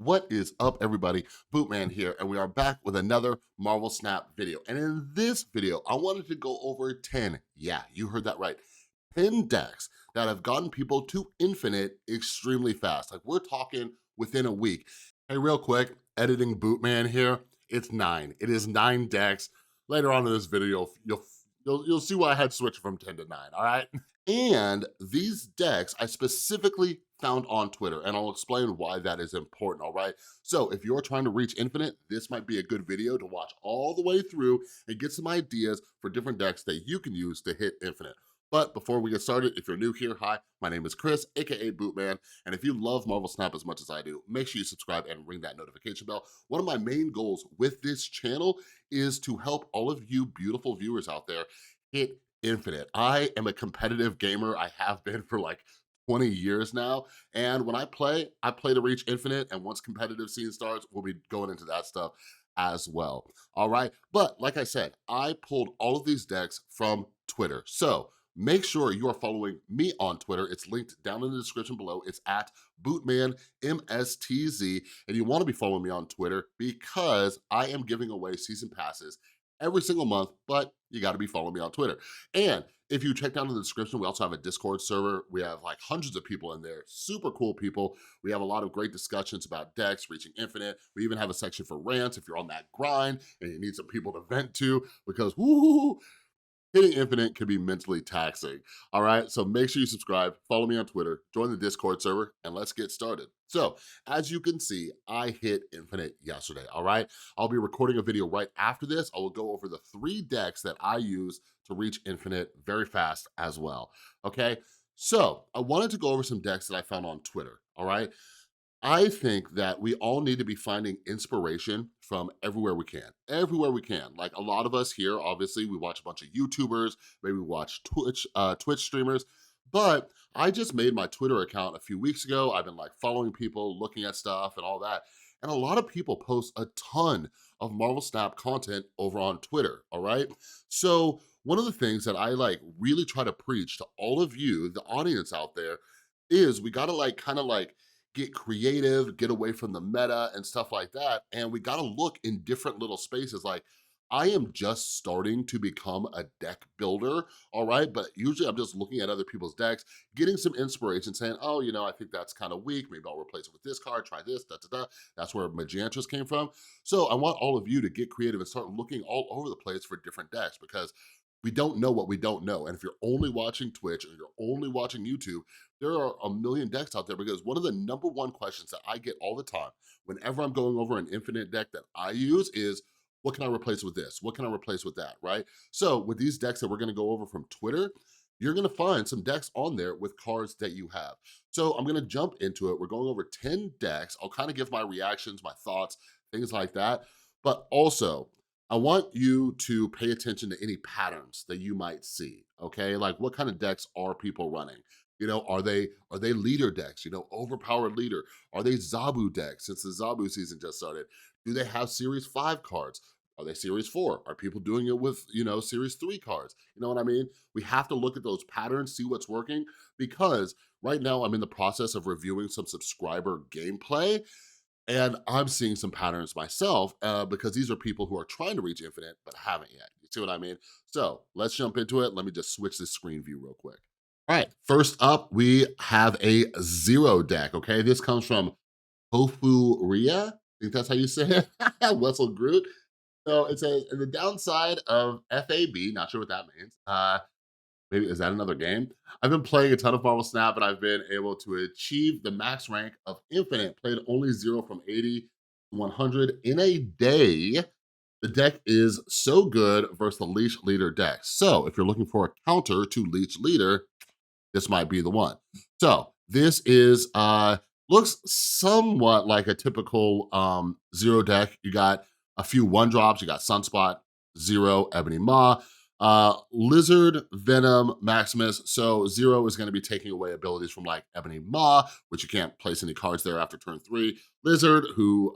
What is up, everybody? Bootman here, and we are back with another Marvel Snap video. And in this video, I wanted to go over 10, yeah, you heard that right, 10 decks that have gotten people to infinite extremely fast. Like, we're talking within a week. Hey, real quick, editing Bootman here, it's 9. It is 9 decks. Later on in this video, you'll see why I had switched from 10 to 9, all right? And these decks I specifically found on Twitter, and I'll explain why that is important, all right? So if you're trying to reach infinite, this might be a good video to watch all the way through and get some ideas for different decks that you can use to hit infinite. But before we get started, if you're new here, hi, my name is Chris, AKA Bootman, and if you love Marvel Snap as much as I do, make sure you subscribe and ring that notification bell. One of my main goals with this channel is to help all of you beautiful viewers out there hit infinite. I am a competitive gamer. I have been for like 20 years now. And when I play to reach infinite. And once competitive scene starts, we'll be going into that stuff as well. All right. But like I said, I pulled all of these decks from Twitter. So make sure you are following me on Twitter. It's linked down in the description below. It's at BootmanMSTZ. And you want to be following me on Twitter because I am giving away season passes every single month, but you gotta be following me on Twitter. And if you check down in the description, we also have a Discord server. We have like hundreds of people in there, super cool people. We have a lot of great discussions about decks, reaching infinite. We even have a section for rants if you're on that grind and you need some people to vent to because woo, hitting infinite can be mentally taxing, all right? So make sure you subscribe, follow me on Twitter, join the Discord server, and let's get started. So as you can see, I hit infinite yesterday, all right? I'll be recording a video right after this. I will go over the 3 decks that I use to reach infinite very fast as well, okay? So I wanted to go over some decks that I found on Twitter, all right? I think that we all need to be finding inspiration from everywhere we can, everywhere we can. Like a lot of us here, obviously, we watch a bunch of YouTubers, maybe we watch Twitch streamers, but I just made my Twitter account a few weeks ago. I've been like following people, looking at stuff and all that. And a lot of people post a ton of Marvel Snap content over on Twitter, all right? So one of the things that I like really try to preach to all of you, the audience out there, is we gotta like kind of like get creative, get away from the meta and stuff like that. And we gotta look in different little spaces. Like I am just starting to become a deck builder, all right? But usually I'm just looking at other people's decks, getting some inspiration, saying, oh, you know, I think that's kind of weak. Maybe I'll replace it with this card, try this, da, da, da. That's where Magantras came from. So I want all of you to get creative and start looking all over the place for different decks because we don't know what we don't know. And if you're only watching Twitch or you're only watching YouTube, there are a million decks out there because one of the #1 questions that I get all the time whenever I'm going over an infinite deck that I use is, what can I replace with this? What can I replace with that, right? So with these decks that we're gonna go over from Twitter, you're gonna find some decks on there with cards that you have. So I'm gonna jump into it. We're going over 10 decks. I'll kind of give my reactions, my thoughts, things like that. But also, I want you to pay attention to any patterns that you might see, okay? Like what kind of decks are people running? You know, are they leader decks, you know, overpowered leader? Are they Zabu decks since the Zabu season just started? Do they have series 5 cards? Are they series 4? Are people doing it with, you know, series 3 cards? You know what I mean? We have to look at those patterns, see what's working, because right now I'm in the process of reviewing some subscriber gameplay and I'm seeing some patterns myself because these are people who are trying to reach infinite but haven't yet. You see what I mean? So let's jump into it. Let me just switch this screen view real quick. All right, first up, we have a Zero deck, okay? This comes from Tofu Ria. I think that's how you say it. Wessel Groot. So it says, in the downside of FAB, not sure what that means. Maybe, is that another game? I've been playing a ton of Marvel Snap and I've been able to achieve the max rank of Infinite, played only 0 from 80 to 100 in a day. The deck is so good versus the Leech Leader deck. So if you're looking for a counter to Leech Leader, this might be the one. So this is, looks somewhat like a typical Zero deck. You got a few 1-drops, you got Sunspot, Zero, Ebony Maw, Lizard, Venom, Maximus. So Zero is gonna be taking away abilities from like Ebony Maw, which you can't place any cards there after turn 3. Lizard, who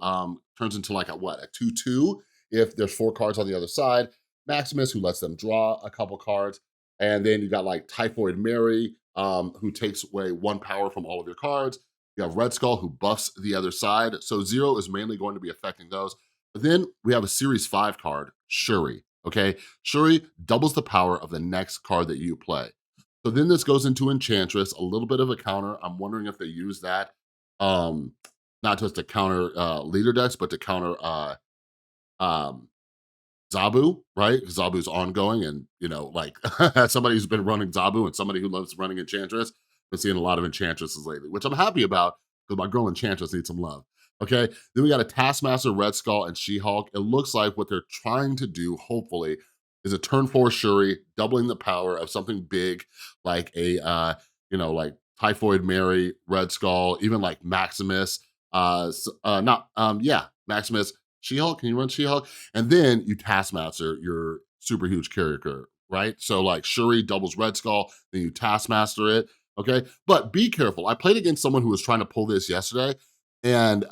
turns into like a what, a 2/2 if there's 4 cards on the other side. Maximus, who lets them draw a couple cards. And then you got like Typhoid Mary, who takes away 1 power from all of your cards. You have Red Skull who buffs the other side. So Zero is mainly going to be affecting those. But then we have a Series 5 card, Shuri, okay? Shuri doubles the power of the next card that you play. So then this goes into Enchantress, a little bit of a counter. I'm wondering if they use that, um, not just to counter leader decks, but to counter um, Zabu, right? 'Cause Zabu's ongoing and, you know, like, as somebody who's been running Zabu and somebody who loves running Enchantress, been seeing a lot of Enchantresses lately, which I'm happy about because my girl Enchantress needs some love, okay? Then we got a Taskmaster, Red Skull, and She-Hulk. It looks like what they're trying to do, hopefully, is a turn 4 Shuri, doubling the power of something big like a, you know, like Typhoid Mary, Red Skull, even like Maximus, not, yeah, Maximus, She-Hulk, can you run She-Hulk? And then you Taskmaster your super huge character, right? So like Shuri doubles Red Skull, then you Taskmaster it, okay? But be careful. I played against someone who was trying to pull this yesterday, and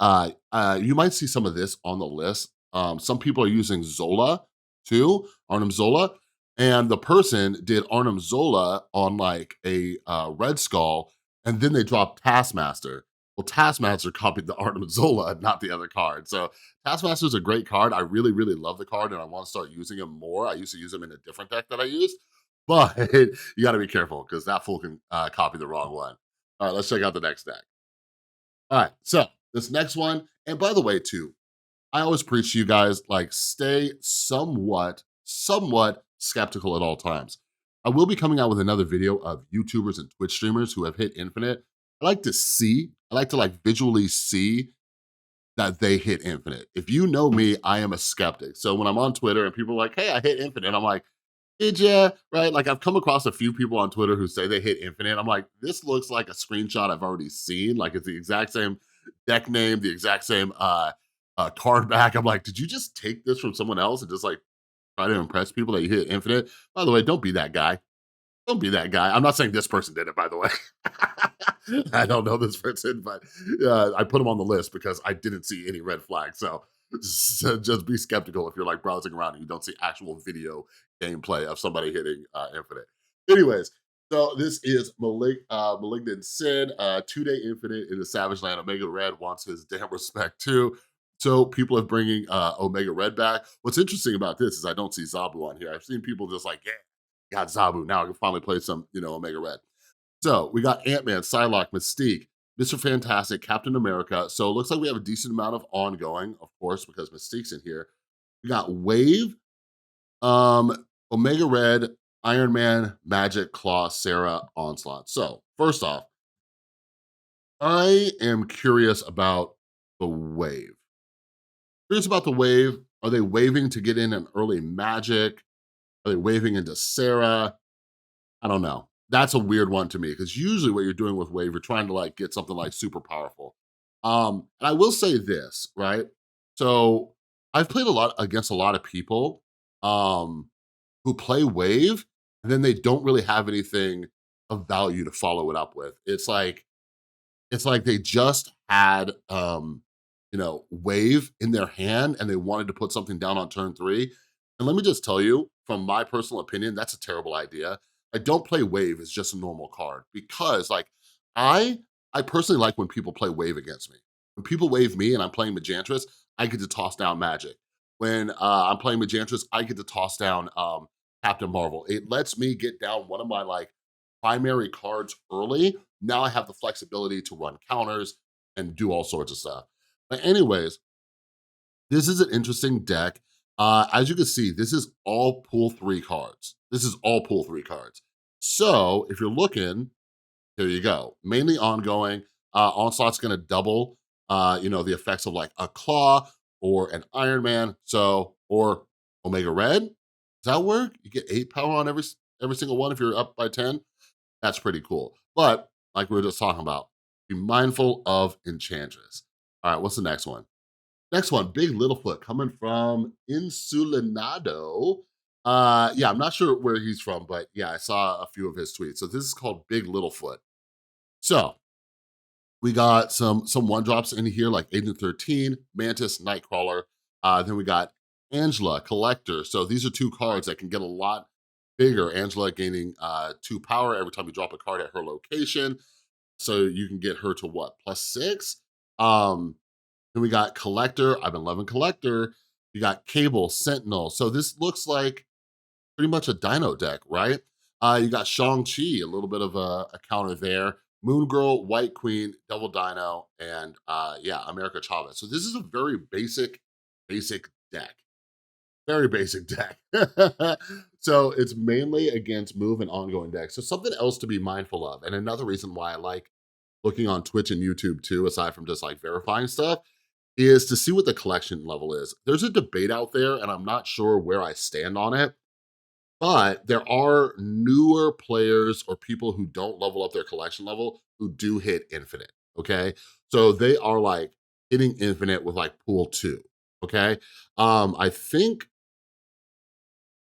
you might see some of this on the list. Some people are using Zola too, Arnim Zola, and the person did Arnim Zola on like a Red Skull, and then they dropped Taskmaster. Well, Taskmaster copied the Arnim Zola, not the other card. So Taskmaster is a great card. I really, really love the card and I want to start using him more. I used to use him in a different deck that I used, but you got to be careful because that fool can copy the wrong one. All right, let's check out the next deck. All right, so this next one, and by the way, too, I always preach to you guys, like, stay somewhat skeptical at all times. I will be coming out with another video of YouTubers and Twitch streamers who have hit infinite. I like to like visually see that they hit infinite. If you know me, I am a skeptic. So when I'm on Twitter and people are like, hey, I hit infinite, I'm like, did ya? Right? Like I've come across a few people on Twitter who say they hit infinite. I'm like, this looks like a screenshot I've already seen. Like it's the exact same deck name, the exact same card back. I'm like, did you just take this from someone else and just like try to impress people that you hit infinite? By the way, don't be that guy. Don't be that guy. I'm not saying this person did it, by the way. I don't know this person, but I put him on the list because I didn't see any red flags. So just be skeptical if you're like browsing around and you don't see actual video gameplay of somebody hitting infinite. Anyways, so this is Malignant Sin, 2-day infinite in the Savage Land. Omega Red wants his damn respect too. So people are bringing Omega Red back. What's interesting about this is I don't see Zabu on here. I've seen people just like, yeah, got Zabu. Now I can finally play some, you know, Omega Red. So we got Ant-Man, Psylocke, Mystique, Mr. Fantastic, Captain America. So it looks like we have a decent amount of ongoing, of course, because Mystique's in here. We got Wave, Omega Red, Iron Man, Magic, Claw, Sarah, Onslaught. So first off, I am curious about the Wave. Curious about the Wave. Are they waving to get in an early Magic? Are they waving into Sarah? I don't know. That's a weird one to me because usually what you're doing with Wave, you're trying to like get something like super powerful. And I will say this, right? So I've played a lot against a lot of people um, who play Wave and then they don't really have anything of value to follow it up with. It's like they just had, you know, Wave in their hand and they wanted to put something down on turn 3. And let me just tell you, from my personal opinion, that's a terrible idea. I don't play Wave as just a normal card because like I I personally like when people play Wave against me. When people wave me and I'm playing Majantress, I get to toss down Magic. When I'm playing Majantress, I get to toss down Captain Marvel. It lets me get down one of my like primary cards early. Now I have the flexibility to run counters and do all sorts of stuff. But anyways, this is an interesting deck. As you can see, this is all pool 3 cards. This is all pool 3 cards. So if you're looking, here you go. Mainly ongoing. Onslaught's gonna double, you know, the effects of like a Claw or an Iron Man. So, or Omega Red. Does that work? You get 8 power on every single one if you're up by 10. That's pretty cool. But like we were just talking about, be mindful of Enchantress. All right, what's the next one? Next one, Big Littlefoot coming from Insulinado. Yeah, I'm not sure where he's from, but yeah, I saw a few of his tweets. So this is called Big Littlefoot. So we got some one drops in here like Agent 13, Mantis, Nightcrawler. Then we got Angela, Collector. So these are 2 cards that can get a lot bigger. Angela gaining 2 power every time you drop a card at her location. So you can get her to what, +6? Um, then we got Collector. I've been loving Collector. You got Cable, Sentinel. So this looks like pretty much a Dino deck, right? You got Shang-Chi, a little bit of a counter there. Moon Girl, White Queen, Double Dino, and yeah, America Chavez. So this is a very basic deck. Very basic deck. So it's mainly against move and ongoing decks. So something else to be mindful of, and another reason why I like looking on Twitch and YouTube too, aside from just like verifying stuff, is to see what the collection level is. There's a debate out there, and I'm not sure where I stand on it, but there are newer players or people who don't level up their collection level who do hit infinite, okay? So they are like hitting infinite with like pool 2, okay? I think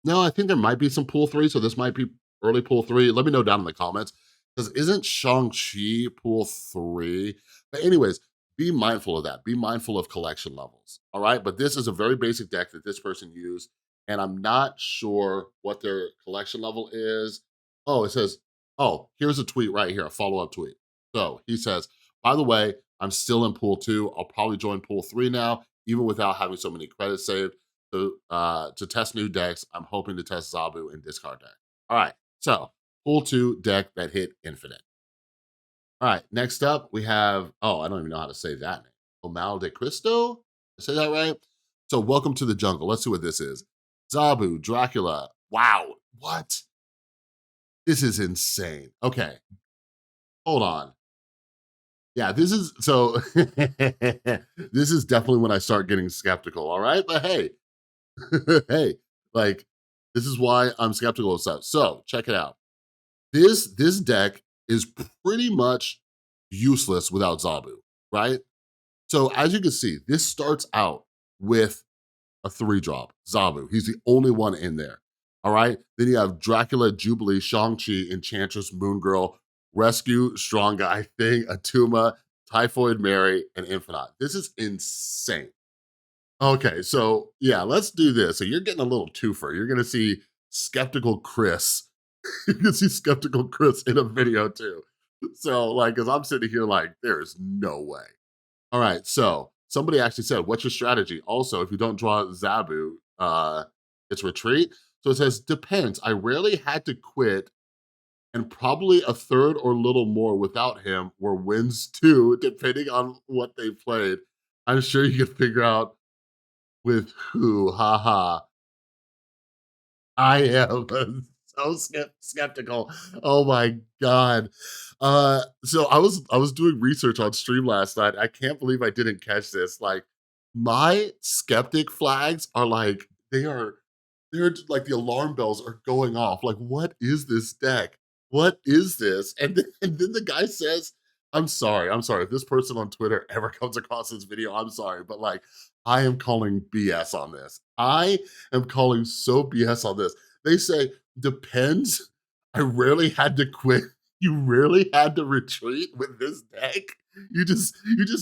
no, I think there might be some pool 3, so this might be early pool 3. Let me know down in the comments, because 'cause isn't Shang-Chi pool 3? But anyways, be mindful of that. Be mindful of collection levels, all right? But this is a very basic deck that this person used, and I'm not sure what their collection level is. Oh, it says, oh, here's a tweet right here, a follow-up tweet. So he says, "By the way, I'm still in pool 2. I'll probably join pool 3 now, even without having so many credits saved. To test new decks, I'm hoping to test Zabu and discard deck." All right, so pool 2 deck that hit infinite. All right, next up we have, oh, I don't even know how to say that name. Omal de Cristo? Did I say that right? So welcome to the jungle. Let's see what this is. Zabu, Dracula. Wow, what? This is insane. Okay, hold on. Yeah, this is so this is definitely when I start getting skeptical, all right? But hey, hey, like, this is why I'm skeptical of stuff. So check it out. This deck is pretty much useless without Zabu, right? So as you can see, this starts out with a 3-drop, Zabu. He's the only one in there. All right. Then you have Dracula, Jubilee, Shang-Chi, Enchantress, Moon Girl, Rescue, Strong Guy Thing, Atuma, Typhoid Mary, and Infinite. This is insane. Okay, so yeah, let's do this. So you're getting a little twofer. You're gonna see Skeptical Chris. You can see Skeptical Chris in a video too. So like, cause I'm sitting here like, there's no way. All right, so somebody actually said, "What's your strategy?" Also, if you don't draw Zabu, it's retreat. So it says, "Depends. I rarely had to quit, and probably a third or little more without him were wins too, depending on what they played. I'm sure you can figure out with who, haha. I am so skeptical. Oh my god. So I was doing research on stream last night. I can't believe I didn't catch this. Like, my skeptic flags are like, they're like the alarm bells are going off. Like, what is this deck? What is this? And then the guy says, I'm sorry. If this person on Twitter ever comes across this video, I'm sorry, but like, I am calling BS on this. I am calling so BS on this. They say, depends. I rarely had to quit. You rarely had to retreat with this deck. You just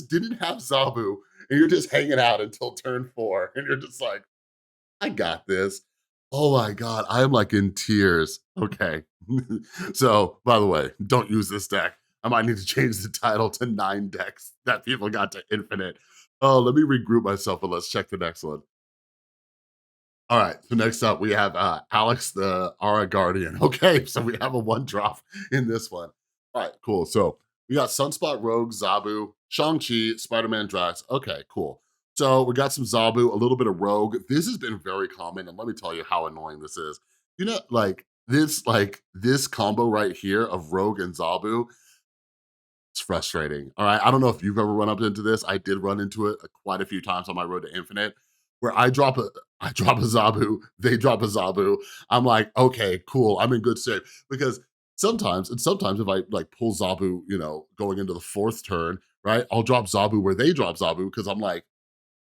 didn't have Zabu, and you're just hanging out until turn 4, and you're just like, I got this. Oh my God, I'm like in tears. Okay. So, by the way, don't use this deck. I might need to change the title to 9 decks that people got to infinite. Oh, let me regroup myself and let's check the next one. All right, so next up we have Alex the Aura Guardian. Okay, so we have a 1-drop in this one. All right, cool. So we got Sunspot Rogue, Zabu, Shang-Chi, Spider-Man Drax. Okay, cool. So we got some Zabu, a little bit of Rogue. This has been very common, and let me tell you how annoying this is. You know, like this combo right here of Rogue and Zabu, it's frustrating, all right? I don't know if you've ever run up into this. I did run into it quite a few times on my road to infinite, where I drop a Zabu, they drop a Zabu. I'm like, okay, cool, I'm in good shape. Because sometimes if I like pull Zabu, you know, going into the 4th turn, right? I'll drop Zabu where they drop Zabu because I'm like,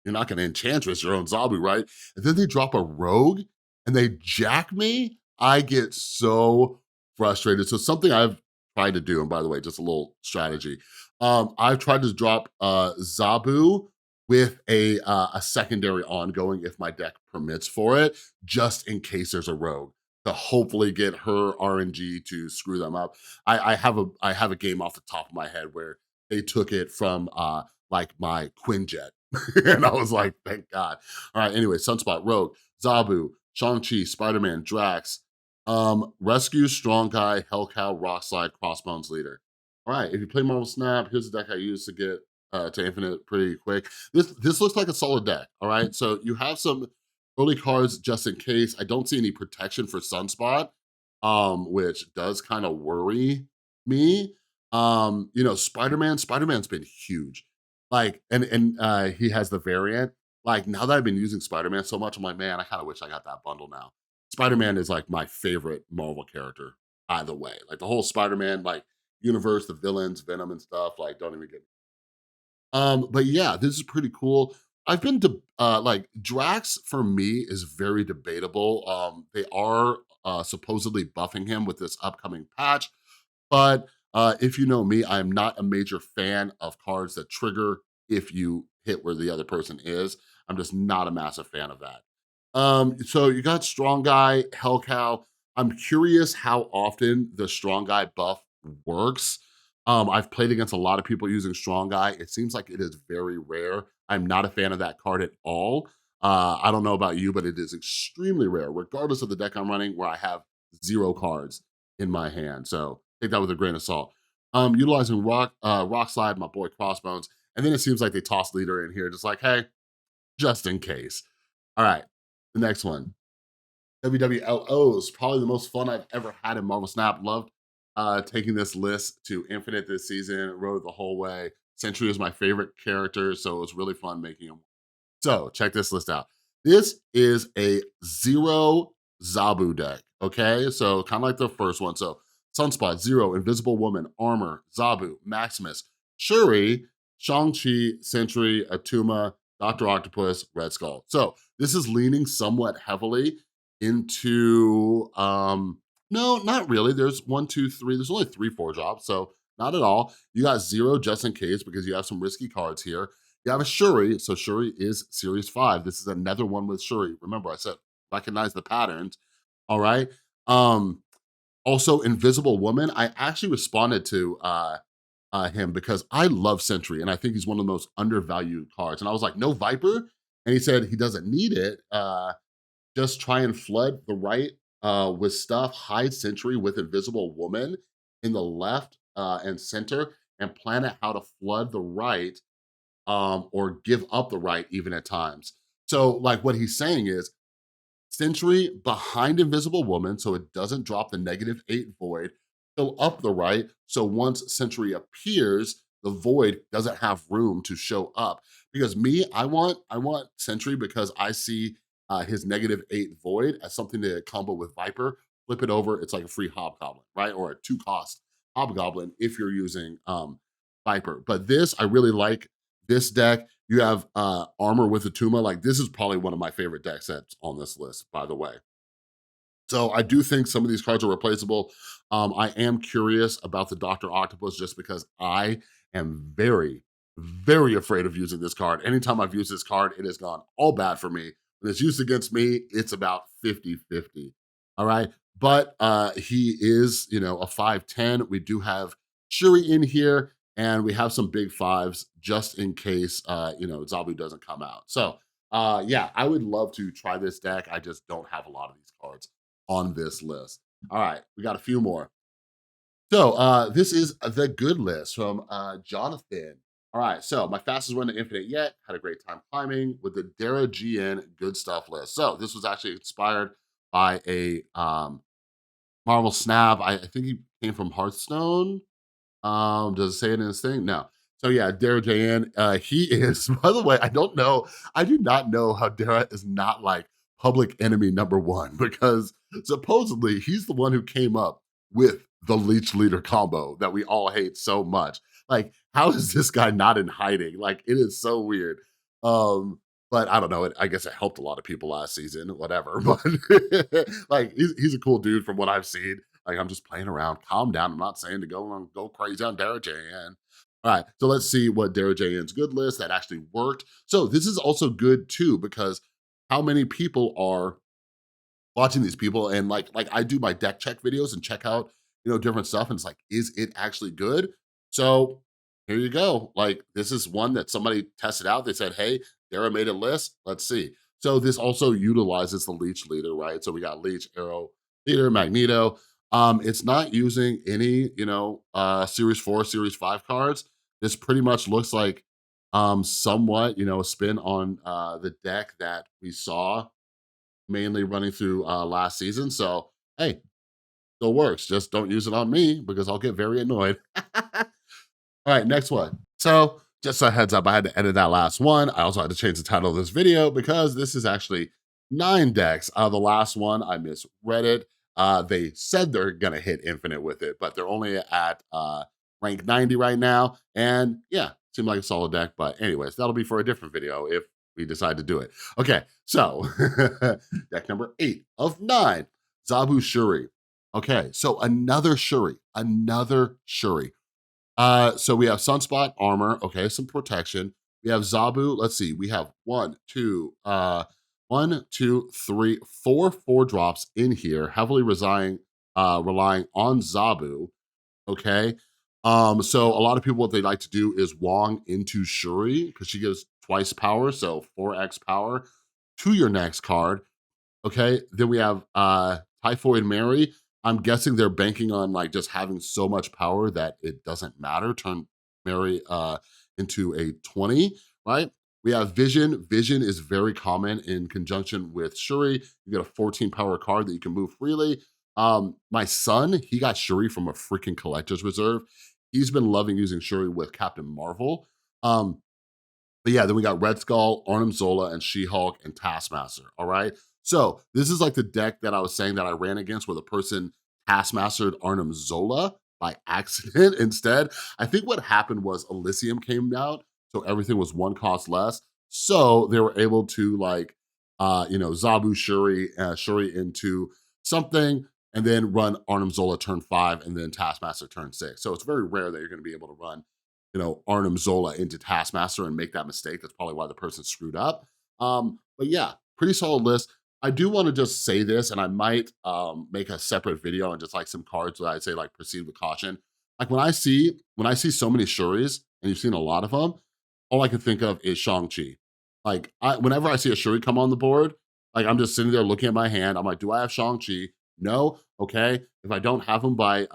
you're not gonna Enchantress your own Zabu, right? And then they drop a Rogue and they jack me. I get so frustrated. So something I've tried to do, and by the way, just a little strategy. I've tried to drop Zabu with a secondary ongoing if my deck permits for it, just in case there's a Rogue. to hopefully get her RNG to screw them up. I have a game off the top of my head where they took it from like my Quinjet. And I was like, thank God. All right, anyway, Sunspot, Rogue, Zabu, Shang-Chi, Spider-Man, Drax, Rescue, Strong Guy, Hellcow, Rockslide, Crossbones Leader. All right, if you play Marvel Snap, here's the deck I use to get to Infinite pretty quick. This looks like a solid deck, all right? So you have some early cards just in case. I don't see any protection for Sunspot, which does kind of worry me. You know, Spider-Man's been huge. Like, and he has the variant. Like, now that I've been using Spider-Man so much, I'm like, man, I kind of wish I got that bundle now. Spider-Man is like my favorite Marvel character, either way. Like the whole Spider-Man like universe, the villains, Venom and stuff. Like, don't even get but yeah, this is pretty cool. I've been like Drax for me is very debatable. They are supposedly buffing him with this upcoming patch, but if you know me, I'm not a major fan of cards that trigger if you hit where the other person is. I'm just not a massive fan of that. So you got Strong Guy, Hell Cow. I'm curious how often the Strong Guy buff works. I've played against a lot of people using Strong Guy. It seems like it is very rare. I'm not a fan of that card at all. I don't know about you, but it is extremely rare, regardless of the deck I'm running, where I have 0 cards in my hand. So take that with a grain of salt. Utilizing Rock Slide, my boy Crossbones, and then it seems like they toss Leader in here, just like, hey, just in case. All right, the next one. WWLOs, probably the most fun I've ever had in Marvel Snap. Loved taking this list to Infinite this season, rode it the whole way. Sentry is my favorite character, so it was really fun making him. So check this list out. This is a 0 Zabu deck, okay? So kind of like the first one. So Sunspot, 0, Invisible Woman, Armor, Zabu, Maximus, Shuri, Shang-Chi, Sentry, Atuma, Dr. Octopus, Red Skull. So this is leaning somewhat heavily into, no, not really. There's 1, 2, 3, there's only 3, 4 drops, so not at all. You got 0 just in case because you have some risky cards here. You have a Shuri, so Shuri is Series 5. This is another one with Shuri. Remember, I said recognize the patterns, all right? Also, Invisible Woman, I actually responded to him because I love Sentry, and I think he's one of the most undervalued cards. And I was like, no Viper? And he said he doesn't need it. Just try and flood the right with stuff, hide Sentry with Invisible Woman in the left and center, and plan out how to flood the right or give up the right even at times. So like what he's saying is Sentry behind Invisible Woman so it doesn't drop the -8 void, fill up the right so once Sentry appears, the void doesn't have room to show up. Because me, I want Sentry because I see his -8 void as something to combo with Viper, flip it over, it's like a free Hobgoblin, right? Or a 2-cost Hobgoblin if you're using Viper. But this, I really like this deck. You have Armor with Atuma. Like, this is probably one of my favorite deck sets on this list, by the way. So I do think some of these cards are replaceable. I am curious about the Dr. Octopus just because I am very, very afraid of using this card. Anytime I've used this card, it has gone all bad for me. When it's used against me, it's about 50-50. All right. But he is, you know, a 5'10". We do have Shuri in here, and we have some big 5s just in case, you know, Zabu doesn't come out. So yeah, I would love to try this deck. I just don't have a lot of these cards on this list. All right, we got a few more. So this is the good list from Jonathan. All right, so my fastest run to Infinite yet, had a great time climbing with the Dara GN good stuff list. So this was actually inspired by a Marvel Snap. I think he came from Hearthstone. Does it say it in his thing? No. So yeah, Dara JN, he is, by the way, I don't know, I do not know how Dara is not like public enemy #1 because supposedly he's the one who came up with the Leech Leader combo that we all hate so much. Like, how is this guy not in hiding? Like, it is so weird. But I don't know, I guess it helped a lot of people last season, whatever. But like, he's a cool dude from what I've seen. Like, I'm just playing around. Calm down. I'm not saying to go crazy on Dara JN. All right, so let's see what Dara JN's good list that actually worked. So this is also good too, because how many people are watching these people and like I do my deck check videos and check out, different stuff and it's like, is it actually good? So here you go. Like this is one that somebody tested out. They said, hey, Dara made a list. Let's see. So this also utilizes the Leech Leader, right? So we got Leech, Arrow, Leader, Magneto. It's not using any, Series 4, Series 5 cards. This pretty much looks like somewhat, a spin on the deck that we saw mainly running through last season. So hey, still works. Just don't use it on me because I'll get very annoyed. All right, next one. So just a heads up, I had to edit that last one. I also had to change the title of this video because this is actually 9 decks. The last one, I misread it. They said they're gonna hit infinite with it, but they're only at rank 90 right now. And yeah, seemed like a solid deck. But anyways, that'll be for a different video if we decide to do it. Okay, so deck number 8 of 9, Zabu Shuri. Okay, so another Shuri, another Shuri. So we have Sunspot armor, okay, some protection. We have Zabu, let's see, we have 4 drops in here, heavily relying on Zabu, okay? So a lot of people, what they like to do is Wong into Shuri, because she gives twice power, so 4x power to your next card. Okay, then we have Typhoid Mary. I'm guessing they're banking on like just having so much power that it doesn't matter. Turn Mary into a 20, right? We have Vision. Vision is very common in conjunction with Shuri. You get a 14 power card that you can move freely. My son, he got Shuri from a freaking collector's reserve. He's been loving using Shuri with Captain Marvel. But yeah, then we got Red Skull, Arnim Zola, and She-Hulk, and Taskmaster, all right? So this is like the deck that I was saying that I ran against where the person Taskmastered Arnim Zola by accident instead. I think what happened was Elysium came out, so everything was 1 cost less. So they were able to like, Zabu Shuri into something, and then run Arnim Zola turn 5, and then Taskmaster turn 6. So it's very rare that you're gonna be able to run Arnim Zola into Taskmaster and make that mistake. That's probably why the person screwed up. But yeah, pretty solid list. I do want to just say this, and I might make a separate video and just like some cards that I'd say like proceed with caution. Like when I see so many Shuris, and you've seen a lot of them, all I can think of is Shang-Chi. Like whenever I see a Shuri come on the board, like I'm just sitting there looking at my hand. I'm like, do I have Shang-Chi? No. Okay. If I don't have him by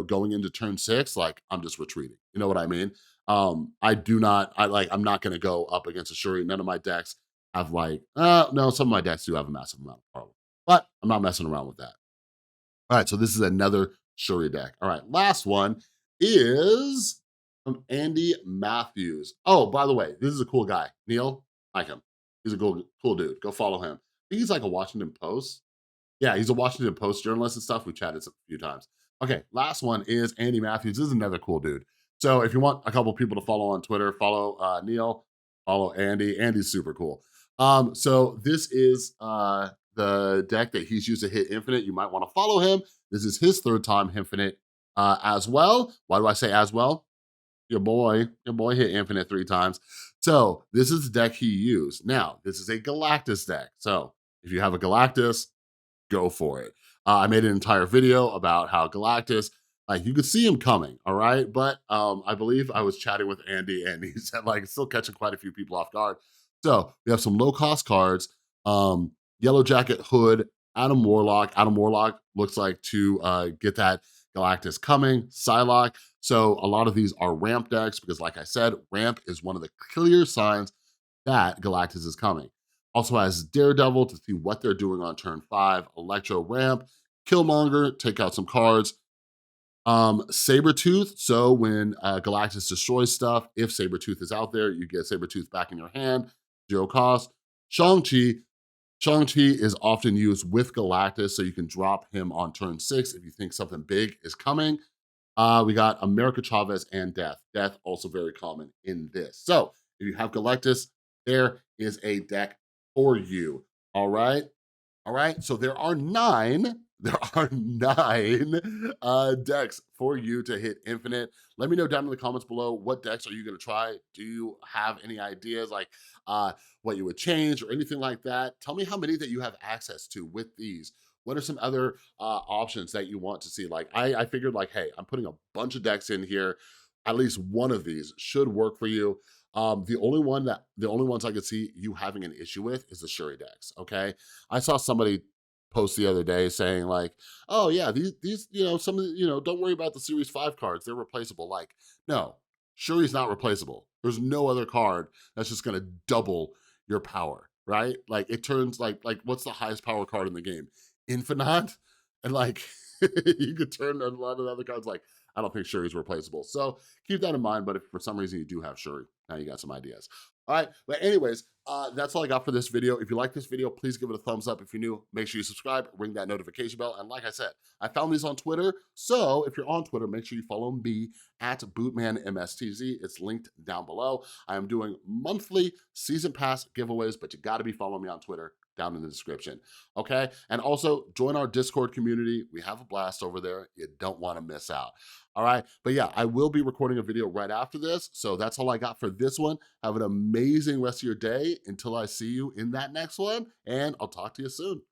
going into turn 6, like I'm just retreating. You know what I mean? I'm not gonna go up against a Shuri. None of my decks have like, no, some of my decks do have a massive amount of power, but I'm not messing around with that. All right, so this is another Shuri deck. All right, last one is from Andy Matthews. Oh, by the way, this is a cool guy. Neil, like him. He's a cool dude. Go follow him. I think he's like a Washington Post. Yeah, he's a Washington Post journalist and stuff. We chatted a few times. Okay, last one is Andy Matthews. This is another cool dude. So if you want a couple people to follow on Twitter, follow Neil, follow Andy. Andy's super cool. So this is the deck that he's used to hit Infinite. You might want to follow him. This is his 3rd time Infinite as well. Why do I say as well? Your boy hit Infinite 3 times. So this is the deck he used. Now, this is a Galactus deck. So if you have a Galactus, go for it. I made an entire video about how Galactus, like you could see him coming, all right? But I believe I was chatting with Andy and he said like it's still catching quite a few people off guard. So we have some low cost cards, Yellow Jacket Hood, Adam Warlock. Adam Warlock looks like to get that Galactus coming, Psylocke. So a lot of these are ramp decks because like I said, ramp is one of the clear signs that Galactus is coming. Also has Daredevil to see what they're doing on turn 5, Electro ramp, Killmonger, take out some cards, Sabretooth, so when Galactus destroys stuff, if Sabretooth is out there, you get Sabretooth back in your hand, 0 cost. Shang-Chi is often used with Galactus, so you can drop him on turn 6 if you think something big is coming. We got America Chavez and Death. Death also very common in this. So if you have Galactus, there is a deck for you, all right? All right, so there are 9 There are 9 decks for you to hit infinite. Let me know down in the comments below, what decks are you gonna try? Do you have any ideas like what you would change or anything like that? Tell me how many that you have access to with these. What are some other options that you want to see? Like I figured like, hey, I'm putting a bunch of decks in here. At least one of these should work for you. The only ones I could see you having an issue with is the Shuri decks. Okay, I saw somebody post the other day saying like, oh yeah, these some of the, don't worry about the Series 5 cards, they're replaceable. Like, no, Shuri's not replaceable. There's no other card that's just gonna double your power, right? Like it turns like what's the highest power card in the game? Infinite? And like you could turn a lot of the other cards like I don't think Shuri's replaceable. So keep that in mind. But if for some reason you do have Shuri, now you got some ideas. All right. But anyways, that's all I got for this video. If you like this video, please give it a thumbs up. If you're new, make sure you subscribe, ring that notification bell. And like I said, I found these on Twitter. So if you're on Twitter, make sure you follow me at BootmanMSTZ. It's linked down below. I am doing monthly season pass giveaways, but you got to be following me on Twitter down in the description. Okay. And also join our Discord community. We have a blast over there. You don't want to miss out. All right. But yeah, I will be recording a video right after this. So that's all I got for this one. Have an amazing rest of your day until I see you in that next one. And I'll talk to you soon.